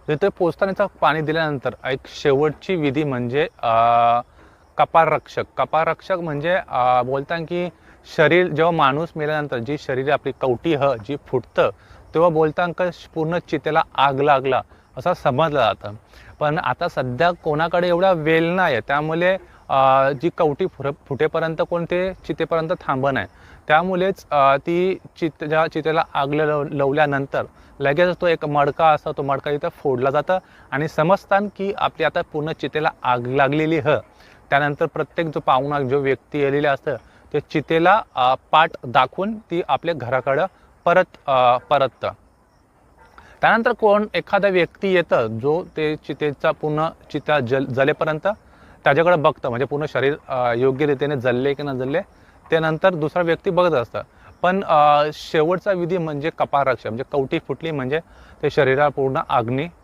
तिथे पोचताना पाणी दिल्यानंतर एक शेवटची विधी म्हणजे कपाळ रक्षक. कपाळ रक्षक म्हणजे बोलतात की शरीर जेव्हा माणूस मेल्यानंतर जी शरीर आपली कवटी जी फुटतं तेव्हा बोलतात का पूर्ण चितेला आग लागला असं समजलं जातं. पण आता सध्या कोणाकडे एवढा वेळ नाही आहे, त्यामुळे जी कवटी फुटेपर्यंत कोण ते चितेपर्यंत थांबणं आहे. त्यामुळेच ती ज्या चितेला आग लावल्यानंतर लगेच तो एक मडका असतो, तो मडका इथं फोडला जातं आणि समजतात की आपली आता पूर्ण चितेला आग लागलेली त्यानंतर प्रत्येक जो पाहुणा जो व्यक्ती आलेला असतं ते चितेला पाठ दाखवून ती आपल्या घराकडं परततं. त्यानंतर कोण एखादा व्यक्ती येतं जो ते चितेचा पूर्ण चिता जलेपर्यंत त्याच्याकडे बघतं, म्हणजे पूर्ण शरीर योग्य रीतीने जलले की न जलले ते नंतर दुसरा व्यक्ती बघत असतं. पण शेवटचा विधी म्हणजे कपाळ रक्षक, म्हणजे कवटी फुटली म्हणजे ते शरीराला पूर्ण आगनी